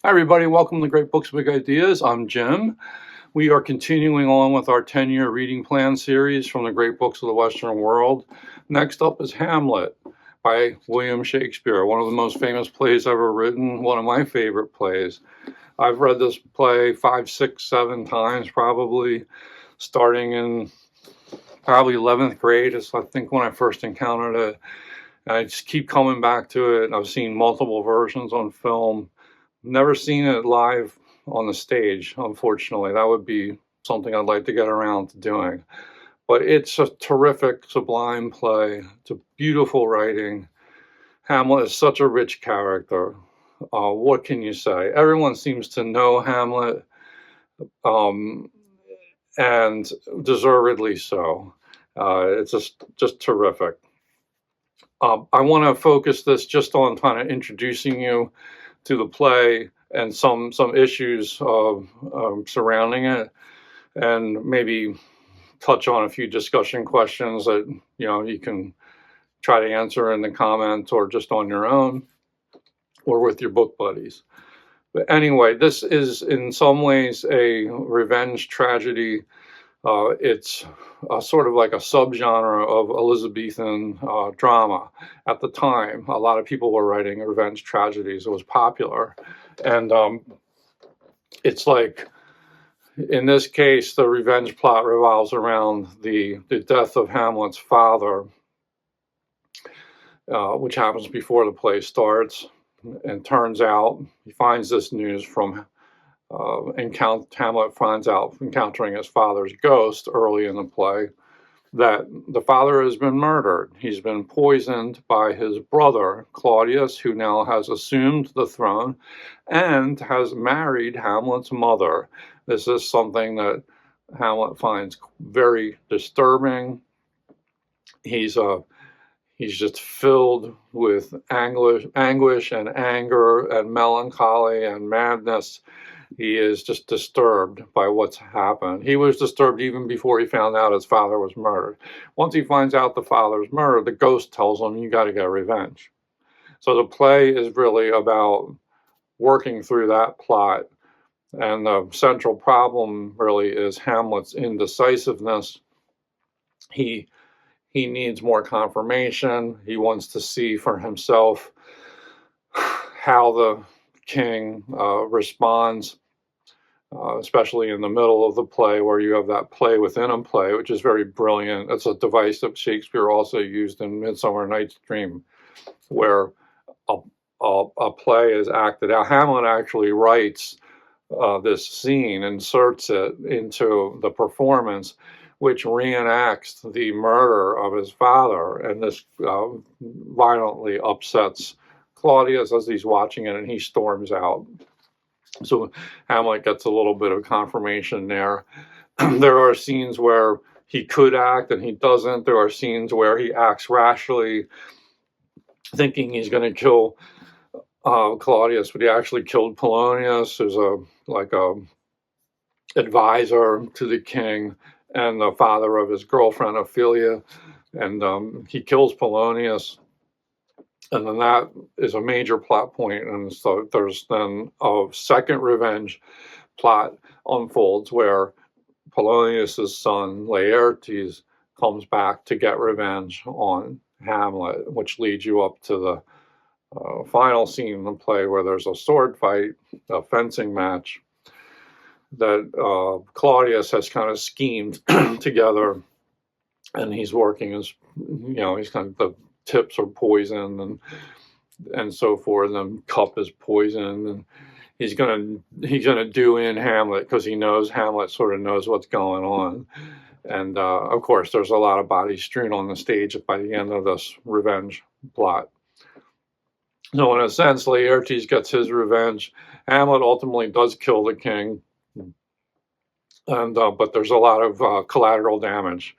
Hi, everybody. Welcome to Great Books, Big Ideas. I'm Jim. We are continuing on with our 10-year reading plan series from the great books of the Western world. Next up is Hamlet by William Shakespeare, one of the most famous plays ever written, one of my favorite plays. I've read this play 5, 6, 7 times probably, starting in probably 11th grade is I think when I first encountered it. I just keep coming back to it. I've seen multiple versions on film. Never seen it live on the stage, unfortunately. That would be something I'd like to get around to doing. But it's a terrific, sublime play. It's a beautiful writing. Hamlet is such a rich character. What can you say? Everyone seems to know Hamlet, and deservedly so. It's just terrific. I want to focus this just on kind of introducing you to the play and some issues surrounding it, and maybe touch on a few discussion questions that you can try to answer in the comments or just on your own or with your book buddies. But anyway, this is in some ways a revenge tragedy. It's sort of like a subgenre of Elizabethan drama. At the time, a lot of people were writing revenge tragedies. It was popular. And it's like, in this case, the revenge plot revolves around the death of Hamlet's father, which happens before the play starts. And turns out, he finds this news from Hamlet finds out, encountering his father's ghost early in the play, that the father has been murdered. He's been poisoned by his brother, Claudius, who now has assumed the throne and has married Hamlet's mother. This is something that Hamlet finds very disturbing. He's just filled with anguish and anger and melancholy and madness. He is just disturbed by what's happened. He was disturbed even before he found out his father was murdered. Once he finds out the father's murdered, the ghost tells him, you got to get revenge. So the play is really about working through that plot. And the central problem really is Hamlet's indecisiveness. He needs more confirmation. He wants to see for himself how the king responds, especially in the middle of the play where you have that play within a play, which is very brilliant. It's a device that Shakespeare also used in Midsummer Night's Dream, where a play is acted out. Hamlet actually writes this scene, inserts it into the performance, which reenacts the murder of his father, and this violently upsets Claudius as he's watching it, and he storms out. So Hamlet gets a little bit of confirmation there. There are scenes where he could act and he doesn't. There are scenes where he acts rashly, thinking he's going to kill Claudius, but he actually killed Polonius, who's a advisor to the king and the father of his girlfriend Ophelia, and he kills Polonius. And then that is a major plot point, and so there's then a second revenge plot unfolds where Polonius's son Laertes comes back to get revenge on Hamlet, which leads you up to the final scene in the play where there's a sword fight, a fencing match that Claudius has kind of schemed together, and he's working as, he's kind of, the tips are poisoned and so forth, and the cup is poisoned, and he's gonna do in Hamlet because he knows Hamlet sort of knows what's going on. And of course there's a lot of bodies strewn on the stage by the end of this revenge plot. So in a sense, Laertes gets his revenge. Hamlet ultimately does kill the king, and but there's a lot of collateral damage.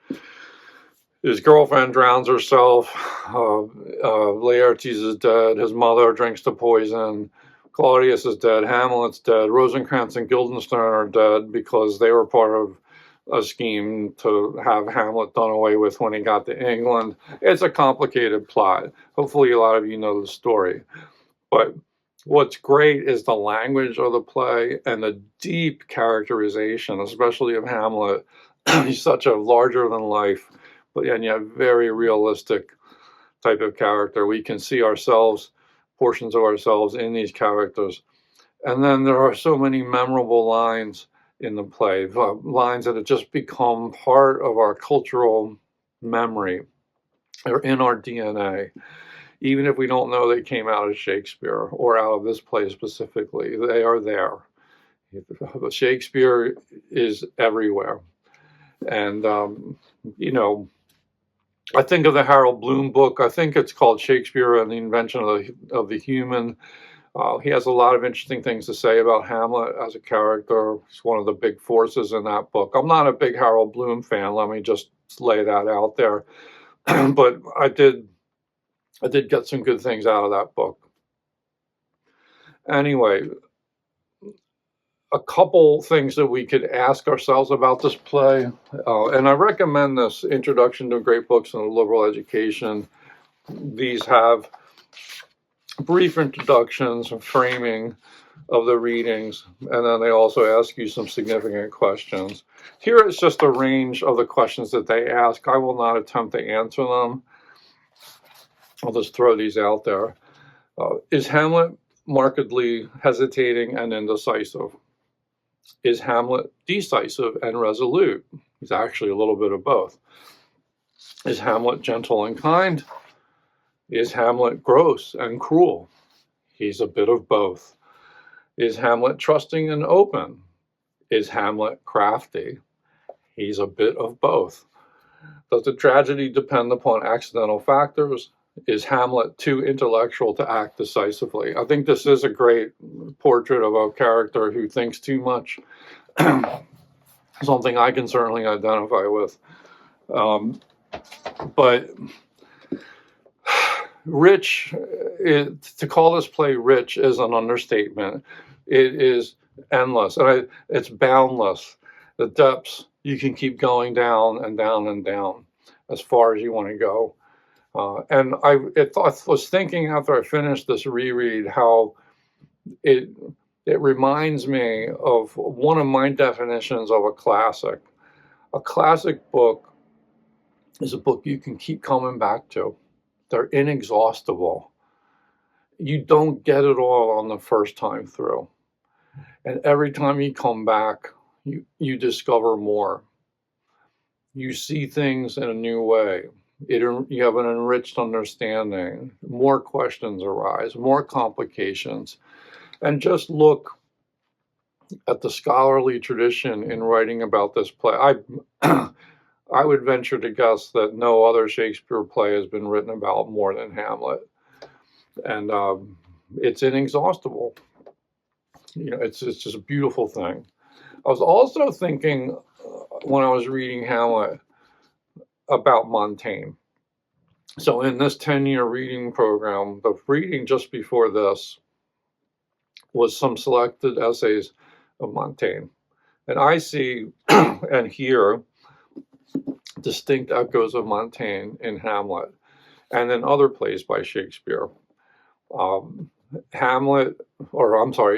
His girlfriend drowns herself. Laertes is dead. His mother drinks the poison. Claudius is dead. Hamlet's dead. Rosencrantz and Guildenstern are dead because they were part of a scheme to have Hamlet done away with when he got to England. It's a complicated plot. Hopefully a lot of you know the story. But What's great is the language of the play and the deep characterization, especially of Hamlet. He's such a larger than life, but and yet very realistic type of character. We can see ourselves, portions of ourselves in these characters. And then there are so many memorable lines in the play, lines that have just become part of our cultural memory or in our DNA. Even if we don't know they came out of Shakespeare or out of this play specifically, they are there. Shakespeare is everywhere. And, I think of the Harold Bloom book. I think it's called Shakespeare and the Invention of the Human. He has a lot of interesting things to say about Hamlet as a character. He's one of the big forces in that book. I'm not a big Harold Bloom fan. Let me just lay that out there. But I did get some good things out of that book. Anyway, a couple things that we could ask ourselves about this play, and I recommend this Introduction to Great Books in a Liberal Education. These have brief introductions and framing of the readings, and then they also ask you some significant questions. Here is just a range of the questions that they ask. I will not attempt to answer them. I'll just throw these out there. Is Hamlet markedly hesitating and indecisive? Is Hamlet decisive and resolute? He's actually a little bit of both. Is Hamlet gentle and kind? Is Hamlet gross and cruel? He's a bit of both. Is Hamlet trusting and open? Is Hamlet crafty? He's a bit of both. Does the tragedy depend upon accidental factors? Is Hamlet too intellectual to act decisively? I think this is a great portrait of a character who thinks too much. Something I can certainly identify with. But rich, to call this play rich is an understatement. It is endless, and it's boundless. The depths, you can keep going down and down and down as far as you want to go. And I was thinking after I finished this reread how it reminds me of one of my definitions of a classic. A classic book is a book you can keep coming back to. They're inexhaustible. You don't get it all on the first time through. And every time you come back, you discover more. You see things in a new way. You have an enriched understanding. More questions arise, more complications. And just look at the scholarly tradition in writing about this play. I would venture to guess that no other Shakespeare play has been written about more than Hamlet. And it's inexhaustible. It's just a beautiful thing. I was also thinking when I was reading Hamlet about Montaigne. So in this 10-year reading program, the reading just before this was some selected essays of Montaigne. And I see and hear distinct echoes of Montaigne in Hamlet and in other plays by Shakespeare.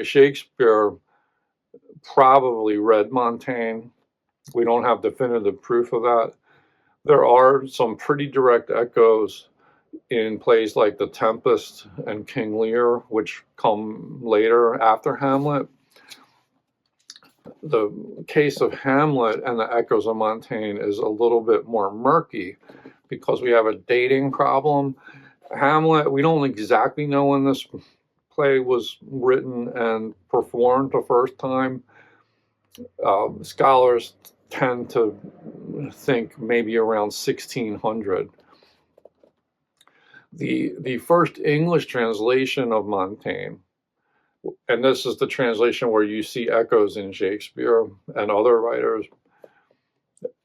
Shakespeare probably read Montaigne. We don't have definitive proof of that. There are some pretty direct echoes in plays like The Tempest and King Lear, which come later after Hamlet. The case of Hamlet and the echoes of Montaigne is a little bit more murky because we have a dating problem. Hamlet, we don't exactly know when this play was written and performed the first time. Scholars tend to think maybe around 1600. The first English translation of Montaigne, and this is the translation where you see echoes in Shakespeare and other writers,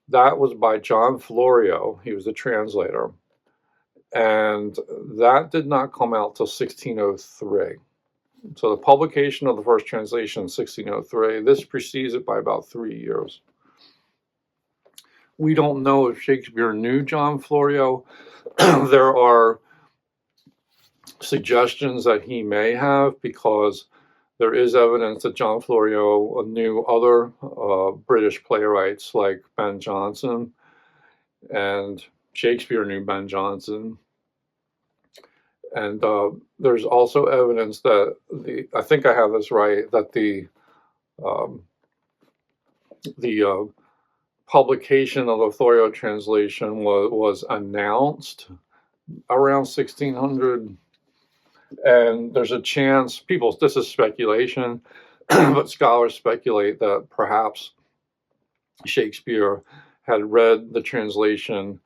that was by John Florio. He was the translator. And that did not come out till 1603. So the publication of the first translation in 1603, this precedes it by about 3 years. We don't know if Shakespeare knew John Florio. There are suggestions that he may have, because there is evidence that John Florio knew other British playwrights like Ben Jonson, and Shakespeare knew Ben Jonson. And there's also evidence that I think I have this right, that um, the publication of the Florio translation was announced around 1600. And there's a chance, this is speculation, but scholars speculate that perhaps Shakespeare had read the translation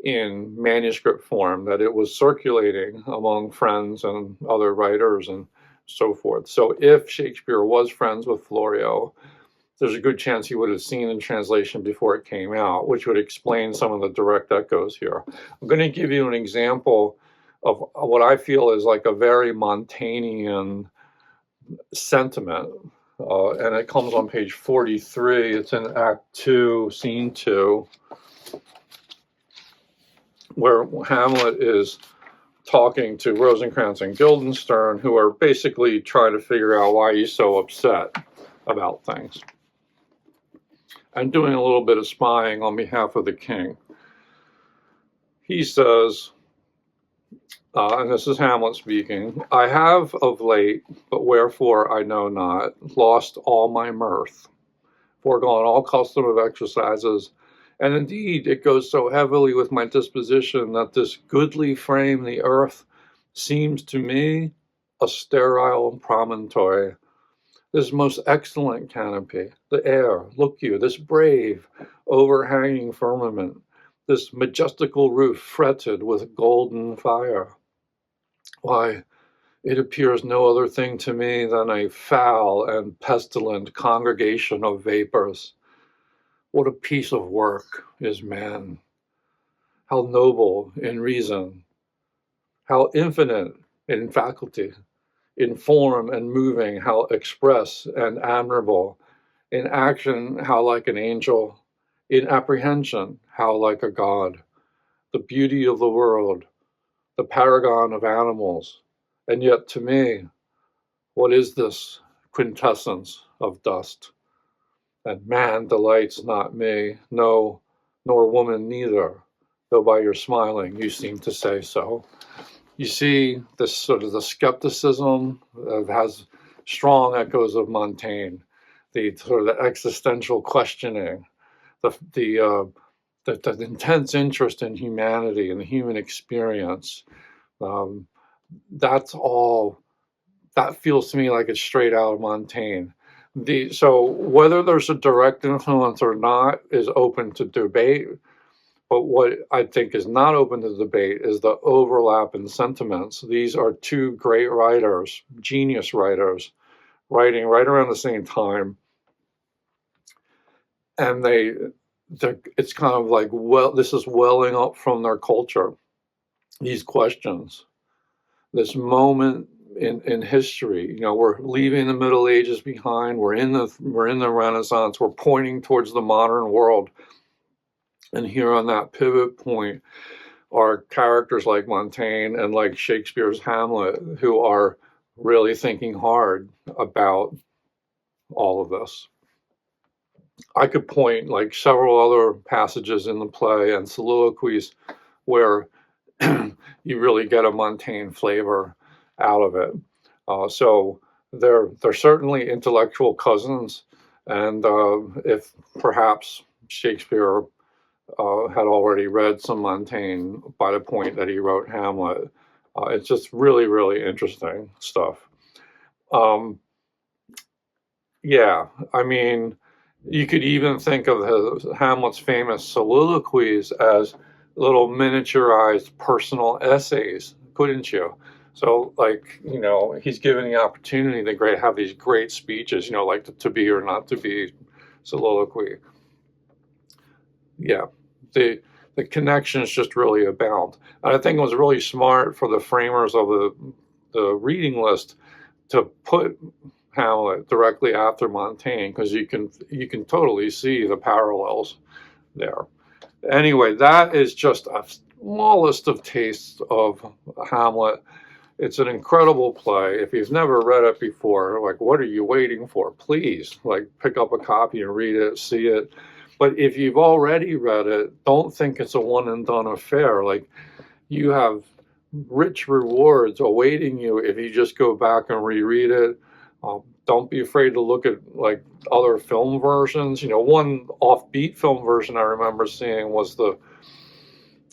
in manuscript form, that it was circulating among friends and other writers and so forth. So if Shakespeare was friends with Florio, there's a good chance he would have seen the translation before it came out, which would explain some of the direct echoes here. I'm going to give you an example of what I feel is like a very Montaignian sentiment, and it comes on page 43. It's in Act 2, Scene 2, where Hamlet is talking to Rosencrantz and Guildenstern, who are basically trying to figure out why he's so upset about things, and doing a little bit of spying on behalf of the king. He says, and this is Hamlet speaking, "I have of late, but wherefore I know not, lost all my mirth, foregone all custom of exercises, and indeed it goes so heavily with my disposition that this goodly frame, the earth, seems to me a sterile promontory. This most excellent canopy, the air, look you, this brave, overhanging firmament, this majestical roof fretted with golden fire. Why, it appears no other thing to me than a foul and pestilent congregation of vapors. What a piece of work is man! How noble in reason! How infinite in faculty! In form and moving, how express and admirable! In action, how like an angel! In apprehension, how like a god! The beauty of the world, the paragon of animals, and yet to me, what is this quintessence of dust? And man delights not me, no, nor woman neither, though by your smiling you seem to say so." You see this sort of the skepticism has strong echoes of Montaigne, the sort of the existential questioning, the intense interest in humanity and the human experience. That's all. That feels to me like it's straight out of Montaigne. So whether there's a direct influence or not is open to debate. But what I think is not open to debate is the overlap in sentiments. These are two great writers, genius writers, writing right around the same time. And it's kind of like, well, this is welling up from their culture, these questions, this moment in history. We're leaving the Middle Ages behind. We're in the Renaissance. We're pointing towards the modern world. And here on that pivot point are characters like Montaigne and like Shakespeare's Hamlet, who are really thinking hard about all of this. I could point like several other passages in the play and soliloquies where you really get a Montaigne flavor out of it. So they're certainly intellectual cousins, and if perhaps Shakespeare had already read some Montaigne by the point that he wrote Hamlet, it's just really, really interesting stuff. Yeah, I mean, you could even think of Hamlet's famous soliloquies as little miniaturized personal essays, couldn't you? So, like, he's given the opportunity to have these great speeches, like the to be or not to be soliloquy. Yeah, the connections just really abound. And I think it was really smart for the framers of the reading list to put Hamlet directly after Montaigne, because you can totally see the parallels there. Anyway, that is just a smallest of tastes of Hamlet. It's an incredible play. If you've never read it before, like, what are you waiting for? Please, like, pick up a copy and read it, see it. But if you've already read it, don't think it's a one and done affair. Like, you have rich rewards awaiting you if you just go back and reread it. Don't be afraid to look at like other film versions. One offbeat film version I remember seeing was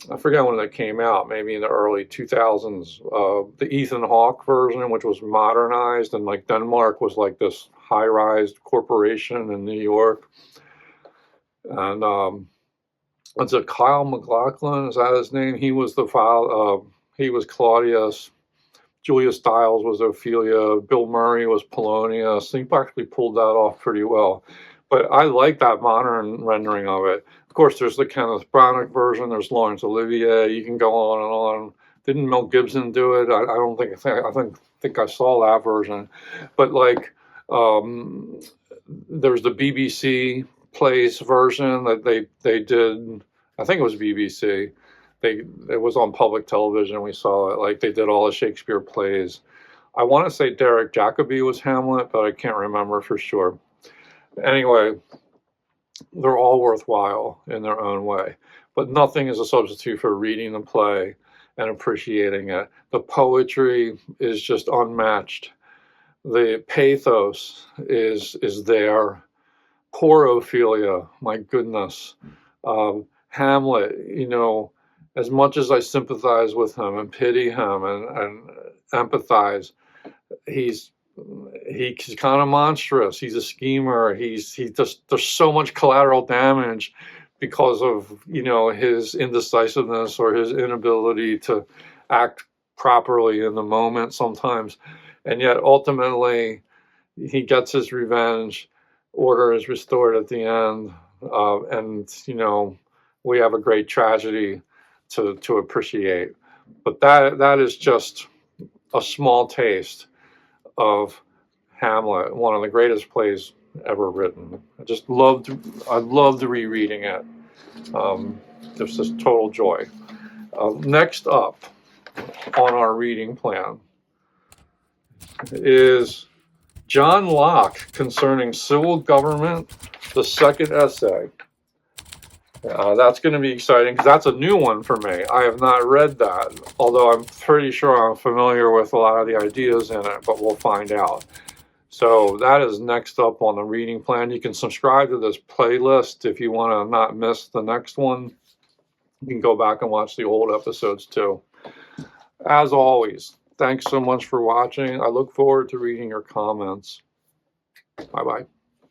I forget when it came out, maybe in the early 2000s, the Ethan Hawke version, which was modernized, and like Denmark was like this high-rise corporation in New York. And was it Kyle MacLachlan? Is that his name? He was the father. He was Claudius. Julia Stiles was Ophelia. Bill Murray was Polonius. He actually pulled that off pretty well. But I like that modern rendering of it. Of course, there's the Kenneth Branagh version. There's Laurence Olivier. You can go on and on. Didn't Mel Gibson do it? I don't think. I think I saw that version. But like, there's the BBC Plays version that they did. I think it was BBC. It was on public television. We saw it. Like, they did all the Shakespeare plays. I want to say Derek Jacobi was Hamlet, but I can't remember for sure. Anyway, they're all worthwhile in their own way, but nothing is a substitute for reading the play and appreciating it. The poetry is just unmatched. The pathos is there. Poor Ophelia, my goodness. Hamlet, as much as I sympathize with him and pity him and empathize, he's kind of monstrous. He's a schemer. He just, there's so much collateral damage because of his indecisiveness or his inability to act properly in the moment sometimes, and yet ultimately he gets his revenge. Order is restored at the end, and we have a great tragedy to appreciate. But that is just a small taste of Hamlet, one of the greatest plays ever written. I loved rereading it. Just this total joy. Next up on our reading plan is John Locke concerning civil government, the second essay. That's going to be exciting because that's a new one for me. I have not read that, although I'm pretty sure I'm familiar with a lot of the ideas in it, but we'll find out. So that is next up on the reading plan. You can subscribe to this playlist if you want to not miss the next one. You can go back and watch the old episodes too. As always, thanks so much for watching. I look forward to reading your comments. Bye-bye.